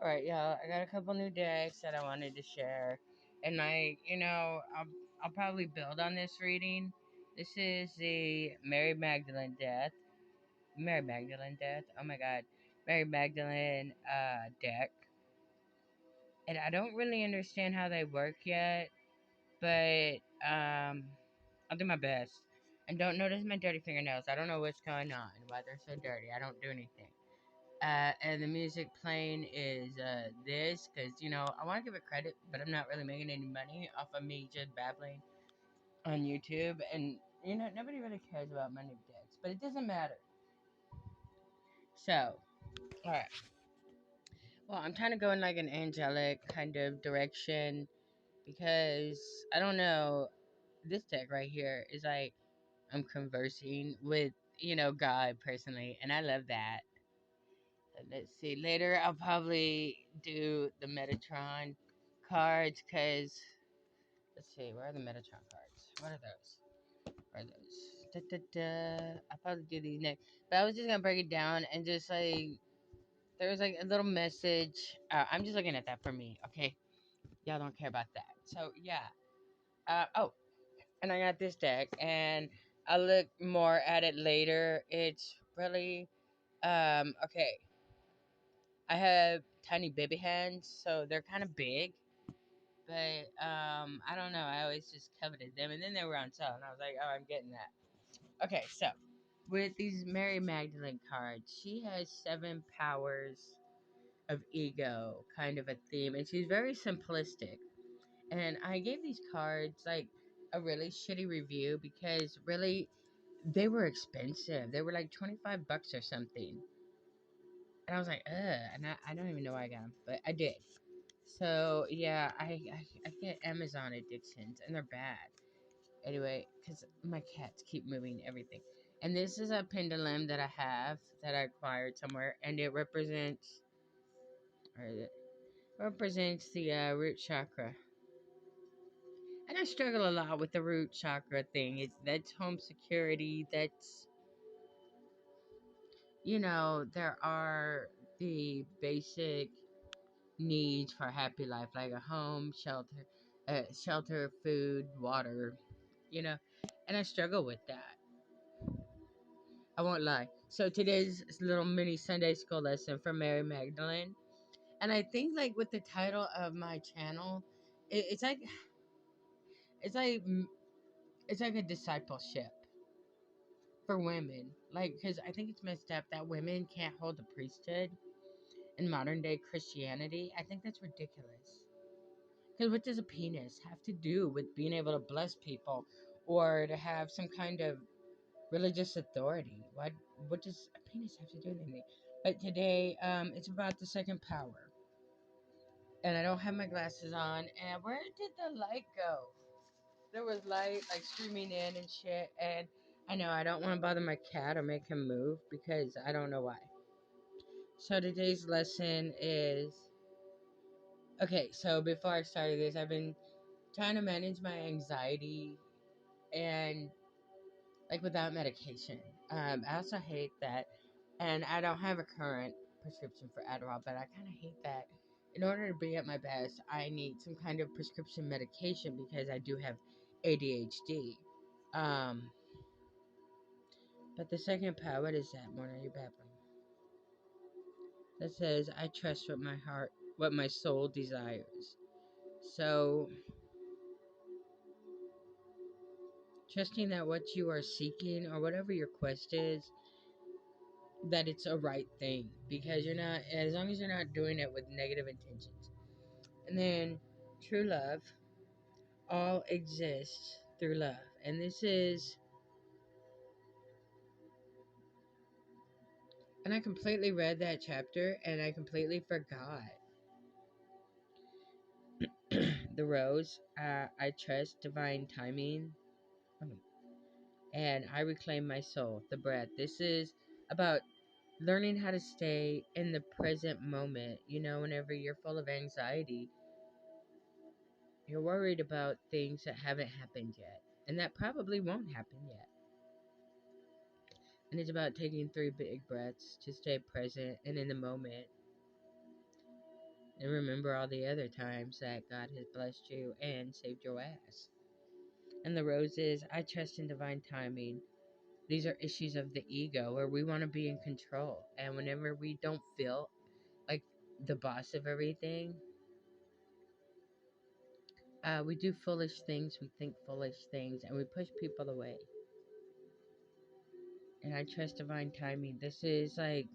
Alright, y'all. I got a couple new decks that I wanted to share. And I'll probably build on this reading. This is the Mary Magdalene death. Oh my god. Mary Magdalene deck. And I don't really understand how they work yet, but I'll do my best. And don't notice my dirty fingernails. I don't know what's going on, why they're so dirty. I don't do anything. And the music playing is this, because I want to give it credit, but I'm not really making any money off of me just babbling on YouTube, and nobody really cares about my new decks, but it doesn't matter. So, all right. Well, I'm trying to go in like an angelic kind of direction because I don't know. This deck right here is like I'm conversing with God personally, and I love that. Let's see. Later, I'll probably do the Metatron cards because let's see. Where are the Metatron cards? What are those? Where are those? Da, da, da. I'll probably do these next. But I was just gonna break it down and just like there was like a little message. I'm just looking at that for me. Okay, y'all don't care about that. So yeah. Oh, and I got this deck, and I'll look more at it later. It's really okay. I have tiny baby hands, so they're kind of big. But I don't know. I always just coveted them, and then they were on sale, and I was like, "Oh, I'm getting that." Okay, so with these Mary Magdalene cards, she has 7 powers of ego, kind of a theme, and she's very simplistic. And I gave these cards like a really shitty review because really they were expensive. They were like $25 or something. And I was like, ugh, and I don't even know why I got them, but I did. So yeah, I get Amazon addictions, and they're bad. Anyway, because my cats keep moving everything. And this is a pendulum that I have that I acquired somewhere, and it represents the root chakra. And I struggle a lot with the root chakra thing. That's home security. That's there are the basic needs for a happy life, like a home, shelter, food, water, you know, and I struggle with that. I won't lie. So today's little mini Sunday school lesson from Mary Magdalene, and I think like with the title of my channel, it's like it's like it's like a discipleship for women, like because I think it's messed up that women can't hold the priesthood in modern day Christianity. I think that's ridiculous. Because what does a penis have to do with being able to bless people or to have some kind of religious authority? What does a penis have to do with anything? But today, it's about the second power. And I don't have my glasses on. And where did the light go? There was light like streaming in and shit. And I know I don't want to bother my cat or make him move because I don't know why. So today's lesson is okay. So before I started this, I've been trying to manage my anxiety and like without medication. I also hate that, and I don't have a current prescription for Adderall, but I kind of hate that. In order to be at my best, I need some kind of prescription medication because I do have ADHD. Um, but the second part, what is that? Mona, you babbling? That says, "I trust what my soul desires." So, trusting that what you are seeking or whatever your quest is that it's a right thing because you're not as long as you're not doing it with negative intentions. And then true love all exists through love. And this is and I completely read that chapter and I completely forgot. The rose, I trust divine timing. And I reclaim my soul, the breath. This is about learning how to stay in the present moment. Whenever you're full of anxiety, you're worried about things that haven't happened yet, and that probably won't happen yet. And it's about taking 3 big breaths to stay present and in the moment. And remember all the other times that God has blessed you and saved your ass. And the roses, I trust in divine timing. These are issues of the ego where we want to be in control. And whenever we don't feel like the boss of everything, we do foolish things, we think foolish things, and we push people away. And I trust divine timing. This is like,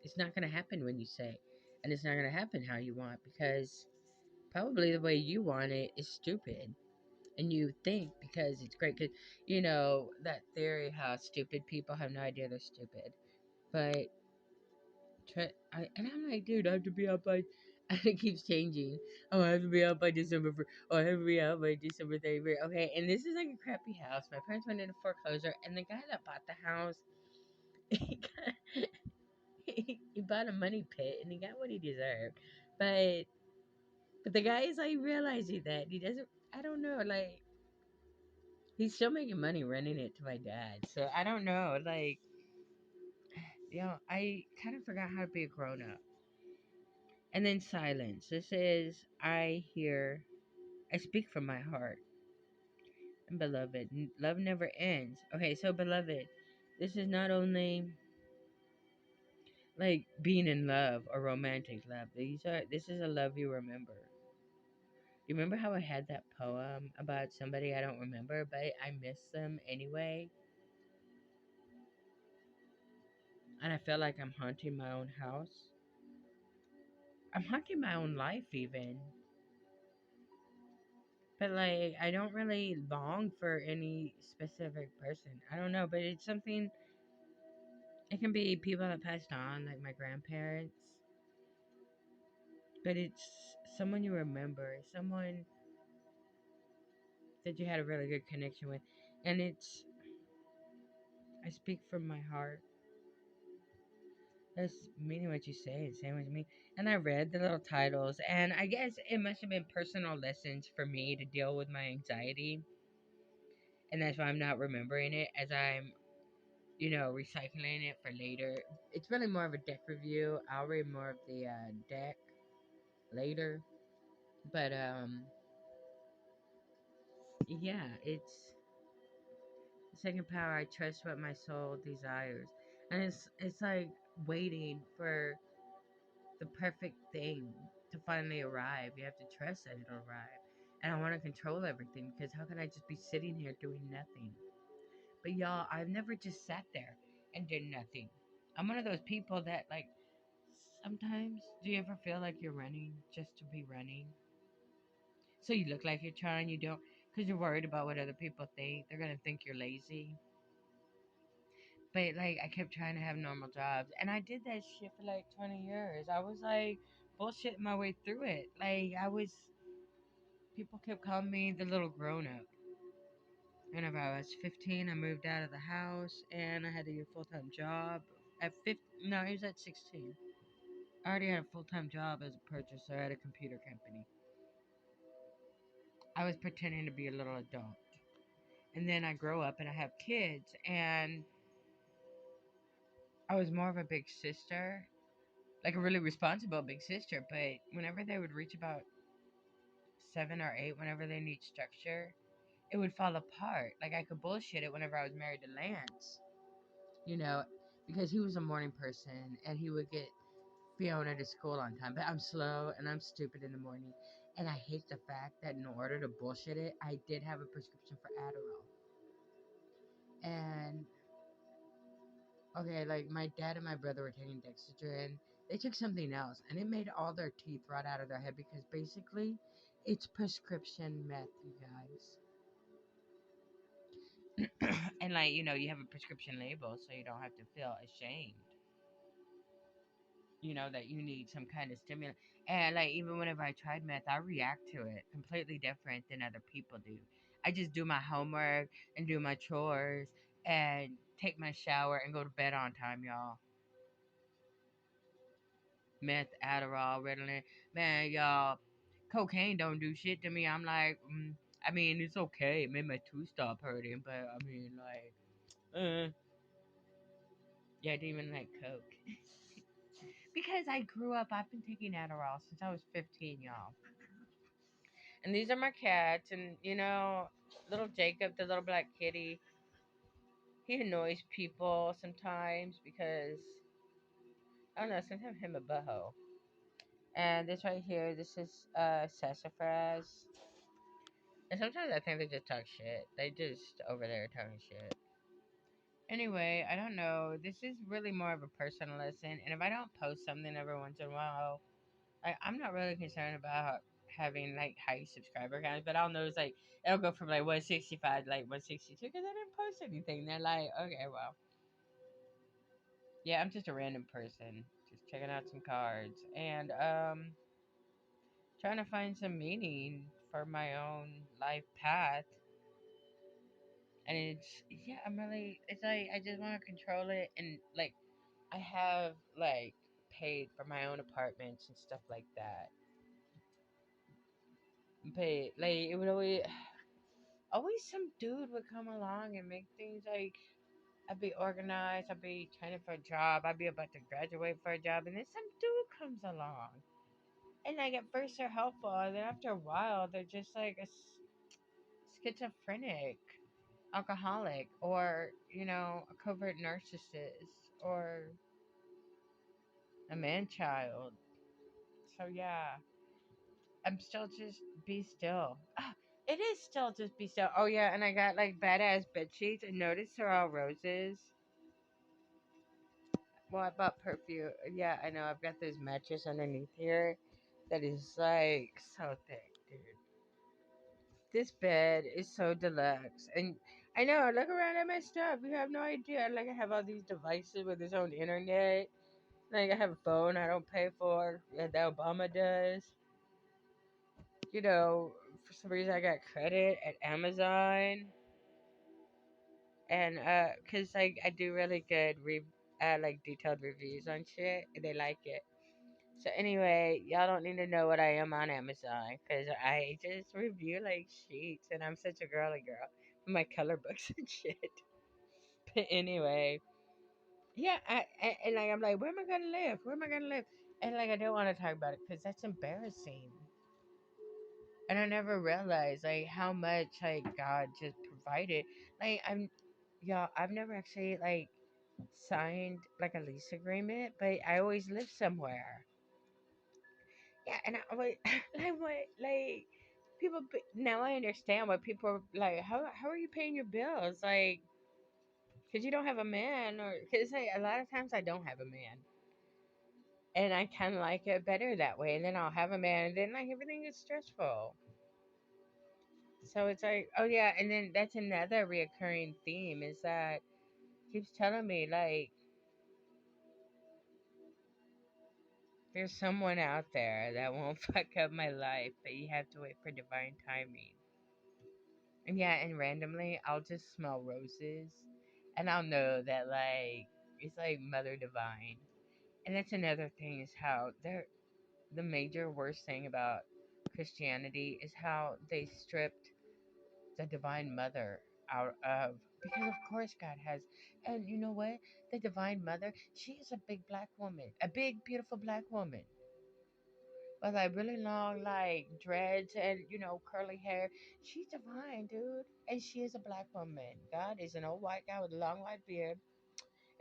it's not going to happen when you say, and it's not going to happen how you want because probably the way you want it is stupid. And you think because it's great, because that theory how stupid people have no idea they're stupid. But and I'm like, dude, I have to be out by. And it keeps changing. Oh, I have to be out by December 1st. Oh, I have to be out by December 31st. Okay, and this is like a crappy house. My parents went into foreclosure, and the guy that bought the house, he, got, he bought a money pit, and he got what he deserved. But the guy is like realizing that he doesn't. I don't know, like he's still making money renting it to my dad. So I don't know, like I kind of forgot how to be a grown up. And then silence. This is I speak from my heart. And beloved, love never ends. Okay, so beloved, this is not only like being in love or romantic love. This is a love you remember. You remember how I had that poem about somebody I don't remember, but I miss them anyway? And I feel like I'm haunting my own house. I'm haunting my own life even. But like I don't really long for any specific person. I don't know, but it's something. It can be people that passed on, like my grandparents. But it's someone you remember, someone that you had a really good connection with. And I speak from my heart. That's meaning what you say, it's saying what you mean. And I read the little titles, and I guess it must have been personal lessons for me to deal with my anxiety. And that's why I'm not remembering it as I'm, recycling it for later. It's really more of a deck review. I'll read more of the deck later. But, yeah, it's the second power. I trust what my soul desires. And it's like waiting for the perfect thing to finally arrive. You have to trust that it'll arrive. And I want to control everything because how can I just be sitting here doing nothing? But y'all, I've never just sat there and did nothing. I'm one of those people that like sometimes do you ever feel like you're running just to be running? So you look like you're trying, you don't, because you're worried about what other people think. They're gonna think you're lazy. But like I kept trying to have normal jobs, and I did that shit for like 20 years. I was like bullshitting my way through it. People kept calling me the little grown up. Whenever I was 15, I moved out of the house, and I had to get a full time job. At 15, no, it was at 16. I already had a full time job as a purchaser at a computer company. I was pretending to be a little adult. And then I grow up and I have kids, and I was more of a big sister, like a really responsible big sister. But whenever they would reach about 7 or 8, whenever they need structure, it would fall apart. Like I could bullshit it whenever I was married to Lance, you know, because he was a morning person and he would get Fiona to school on time. But I'm slow and I'm stupid in the morning. And I hate the fact that in order to bullshit it, I did have a prescription for Adderall. And okay, like my dad and my brother were taking Dexedrine. They took something else, and it made all their teeth rot out of their head because basically, it's prescription meth, you guys. And like you have a prescription label, so you don't have to feel ashamed. That you need some kind of stimulant. And like even whenever I tried meth, I react to it completely different than other people do. I just do my homework and do my chores and take my shower and go to bed on time, y'all. Meth, Adderall, Ritalin. Man, y'all, cocaine don't do shit to me. I'm like, I mean, it's okay. It made my tooth stop hurting, but I mean, yeah, I didn't even like coke. Because I grew up, I've been taking Adderall since I was 15, y'all. And these are my cats, and little Jacob, the little black kitty, he annoys people sometimes because I don't know, sometimes him a butthole. And this right here, this is sassafras. And sometimes I think they just talk shit. They just over there talking shit. Anyway, I don't know. This is really more of a personal lesson. And if I don't post something every once in a while, I'm not really concerned about having like high subscriber counts. But I'll notice like it'll go from like 165 to like 162 because I didn't post anything. They're like, okay, well, yeah, I'm just a random person, just checking out some cards and trying to find some meaning for my own life path. And it's yeah, I'm really it's like I just want to control it and like I have like paid for my own apartments and stuff like that. But like it would always some dude would come along and make things like I'd be organized, I'd be training for a job, I'd be about to graduate for a job, and then some dude comes along. And like at first they're helpful, and then after a while they're just like schizophrenic, alcoholic, or a covert narcissist, or a man child. So yeah, I'm still just be still. Ah, it is still just be still. Oh yeah, and I got like badass bed sheets, and notice they're all roses. Well, I bought perfume. Yeah, I know. I've got this mattress underneath here that is like so thick, dude. This bed is so deluxe. And I know, look around at my stuff. You have no idea. Like, I have all these devices with its own internet. Like, I have a phone I don't pay for. Yeah, that Obama does. For some reason, I got credit at Amazon. And, cause, like, I do really good, like, detailed reviews on shit. And they like it. So anyway, y'all don't need to know what I am on Amazon because I just review like sheets and I'm such a girly girl with my color books and shit. But anyway, yeah, and like I'm like, where am I gonna live? Where am I gonna live? And like I don't want to talk about it because that's embarrassing. And I never realized like how much like God just provided. Like y'all, I've never actually like signed like a lease agreement, but I always live somewhere. Yeah, and I was like, what, like, people. Now I understand why people are like, how are you paying your bills? Like, because you don't have a man, or because like, a lot of times I don't have a man, and I kind of like it better that way. And then I'll have a man, and then like everything is stressful. So it's like, oh yeah, and then that's another reoccurring theme is that keeps telling me like there's someone out there that won't fuck up my life, but you have to wait for divine timing. And yeah, and randomly I'll just smell roses and I'll know that like it's like Mother Divine. And that's another thing is how they're the major worst thing about Christianity is how they stripped the Divine Mother out of because of course God has and you know what? The Divine Mother, she is a big black woman. A big beautiful black woman. With like really long like dreads and curly hair. She's divine, dude, and she is a black woman. God is an old white guy with a long white beard,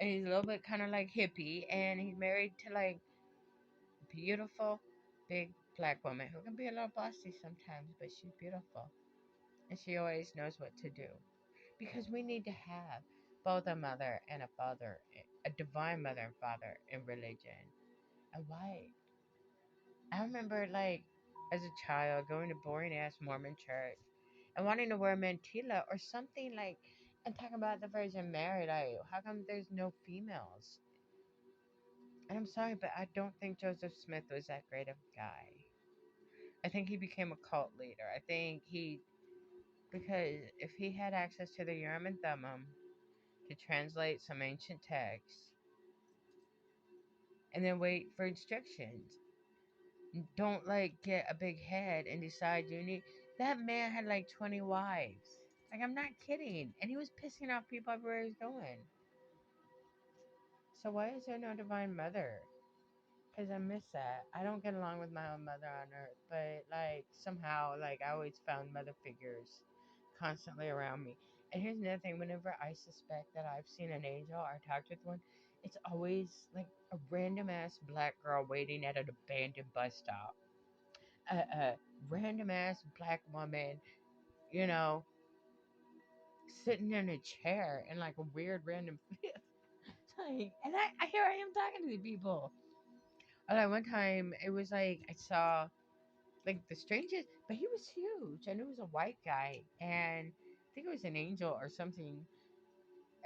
and he's a little bit kind of like hippie, and he's married to like beautiful big black woman who can be a little bossy sometimes, but she's beautiful, and she always knows what to do because we need to have both a mother and a father, a divine mother and father in religion. And why I remember, like, as a child, going to boring ass Mormon church and wanting to wear mantilla or something like, and talking about the Virgin Mary. Like, how come there's no females? And I'm sorry, but I don't think Joseph Smith was that great of a guy. I think he became a cult leader. I think because if he had access to the Urim and Thummim to translate some ancient texts and then wait for instructions, don't like get a big head and decide you need. That man had like 20 wives. Like I'm not kidding, and he was pissing off people everywhere he was going. So why is there no divine mother? Cause I miss that. I don't get along with my own mother on earth, but like somehow, like I always found mother figures constantly around me. And here's another thing: whenever I suspect that I've seen an angel or talked with one, it's always like a random ass black girl waiting at an abandoned bus stop. A random ass black woman, you know, sitting in a chair in like a weird random like, and I here I am talking to these people. Or like one time, it was like I saw like the strangest, but he was huge, and it was a white guy, and I think it was an angel or something.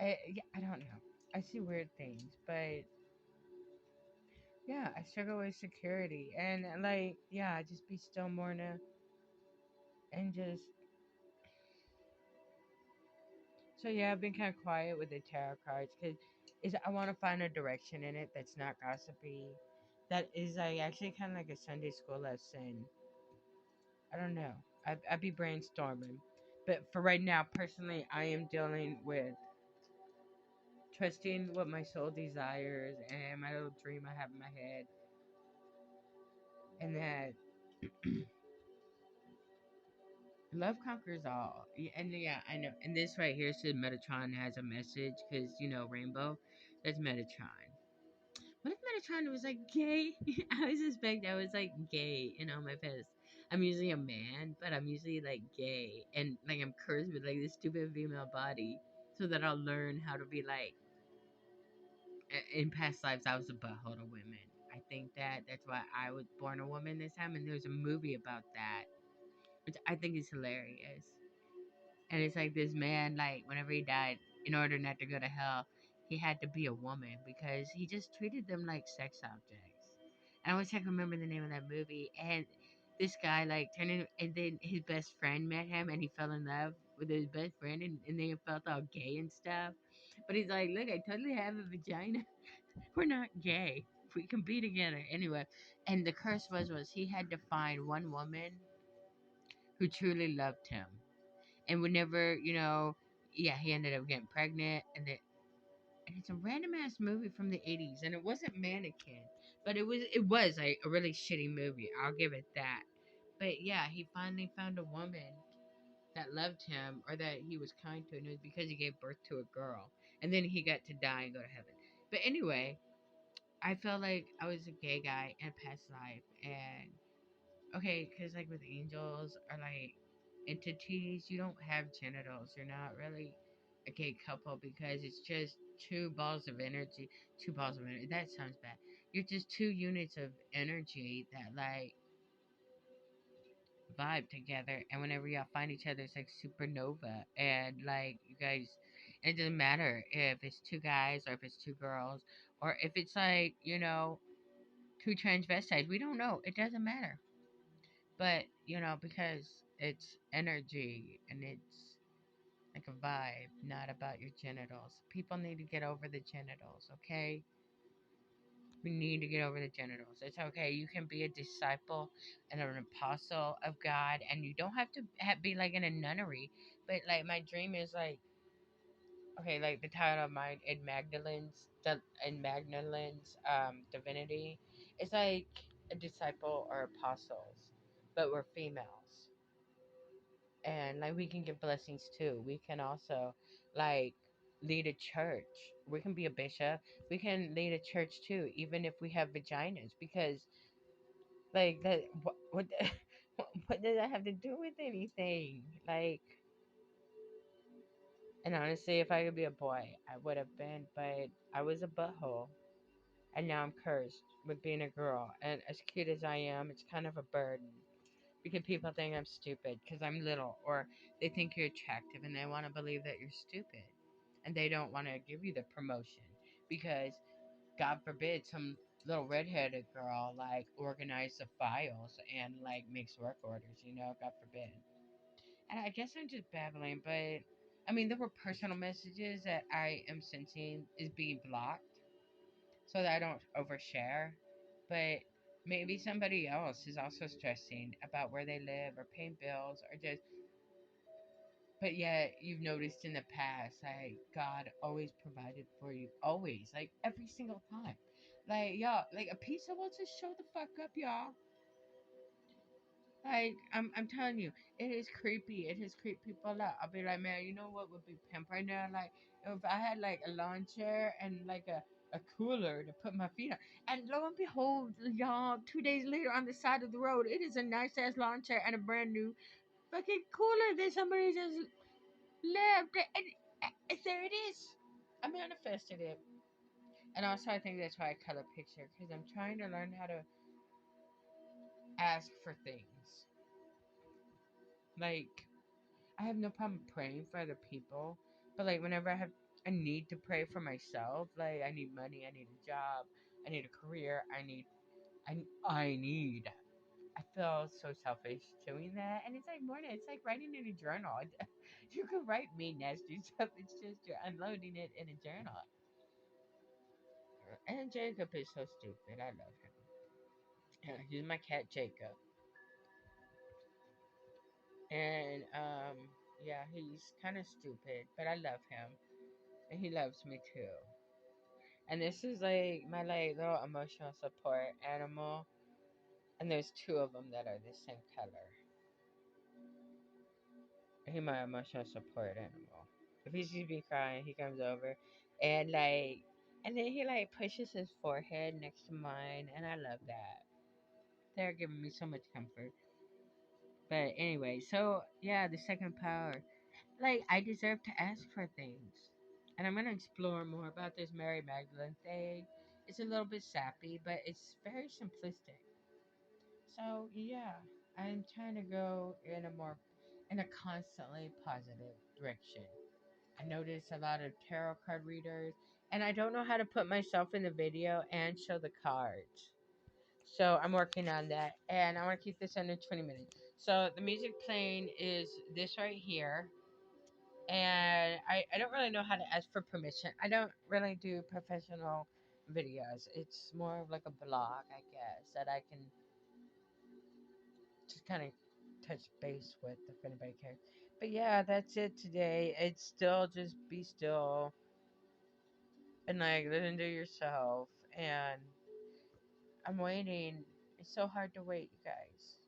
Yeah, I don't know. I see weird things, but yeah, I struggle with security, and like yeah, just be still, Morna, and just so yeah, I've been kind of quiet with the tarot cards because is I want to find a direction in it that's not gossipy, that is like actually kind of like a Sunday school lesson. I don't know. I'd be brainstorming. But for right now, personally, I am dealing with trusting what my soul desires and my little dream I have in my head. And that love conquers all. And yeah, I know. And this right here says Metatron has a message because, you know, Rainbow, that's Metatron. What if Metatron was like gay? I would suspect I was like gay in all my past. I'm usually a man, but I'm usually like gay. And like I'm cursed with like this stupid female body. So that I'll learn how to be like in past lives I was a butthole to women. I think that's why I was born a woman this time, and there's a movie about that, which I think is hilarious. And it's like this man, like whenever he died, in order not to go to hell, he had to be a woman because he just treated them like sex objects. And I wish I could remember the name of that movie. And this guy like turned in, and then his best friend met him, and he fell in love with his best friend, and they felt all gay and stuff. But he's like, look, I totally have a vagina. We're not gay. We can be together anyway. And the curse was he had to find one woman who truly loved him, and whenever yeah, he ended up getting pregnant, and it's a random ass movie from the 80s, and it wasn't Mannequin, but it was like a really shitty movie. I'll give it that. But yeah, he finally found a woman that loved him or that he was kind to, and it was because he gave birth to a girl, and then he got to die and go to heaven. But anyway, I felt like I was a gay guy in a past life, and okay, because like with angels or like entities, you don't have genitals. You're not really a gay couple because it's just two balls of energy. Two balls of energy. That sounds bad. You're just two units of energy that like vibe together, and whenever y'all find each other, it's like supernova, and like you guys. It doesn't matter if it's two guys or if it's two girls or if it's like two transvestites. We don't know. It doesn't matter. But, because it's energy and it's like a vibe, not about your genitals. People need to get over the genitals, okay? We need to get over the genitals. It's okay. You can be a disciple and an apostle of God, and you don't have to be like in a nunnery. But like my dream is like, okay, like the title of mine in Magdalene's divinity, it's like a disciple or apostles, but we're females, and like we can give blessings too. We can also like lead a church. We can be a bishop. We can lead a church too, even if we have vaginas, because like that. What what does that have to do with anything? Like, and honestly, if I could be a boy, I would have been, but I was a butthole. And now I'm cursed with being a girl. And as cute as I am, it's kind of a burden. Because people think I'm stupid because I'm little, or they think you're attractive and they want to believe that you're stupid. And they don't want to give you the promotion because, God forbid, some little redheaded girl like organize the files and like makes work orders, God forbid. And I guess I'm just babbling, but I mean, there were personal messages that I am sensing is being blocked so that I don't overshare. But maybe somebody else is also stressing about where they live or paying bills or just. But yet, you've noticed in the past, like, God always provided for you. Always. Like, every single time. Like y'all, like a pizza will just show the fuck up, y'all. Like I'm telling you, it is creepy. It has creeped people out. I'll be like, man, you know what would be pimp right now? Like if I had like a lawn chair and like a cooler to put my feet on. And lo and behold, y'all, 2 days later on the side of the road, it is a nice ass lawn chair and a brand new fucking cooler that somebody just left. And there it is. I manifested it. And also, I think that's why I color picture because I'm trying to learn how to ask for things. Like, I have no problem praying for other people, but like whenever I have a need to pray for myself, like I need money, I need a job, I need a career, I need. I feel so selfish doing that, and it's like more than it's like writing in a journal. You can write me nasty stuff. It's just you're unloading it in a journal. And Jacob is so stupid. I love him. Yeah, he's my cat Jacob, and yeah, he's kind of stupid, but I love him, and he loves me too. And this is like my like little emotional support animal. And there's two of them that are the same color. He's my emotional support animal. If he sees me crying, he comes over and like and then he like pushes his forehead next to mine and I love that. They're giving me so much comfort. But anyway, so yeah, the second power. Like I deserve to ask for things. And I'm gonna explore more about this Mary Magdalene thing. It's a little bit sappy, but it's very simplistic. So yeah, I'm trying to go in a constantly positive direction. I notice a lot of tarot card readers, and I don't know how to put myself in the video and show the cards. So I'm working on that, and I want to keep this under 20 minutes. So the music playing is this right here, and I don't really know how to ask for permission. I don't really do professional videos. It's more of like a blog, I guess, that I can just kind of touch base with if anybody cares. But yeah, that's it today. It's still just be still and like listen to yourself. And I'm waiting. It's so hard to wait, you guys.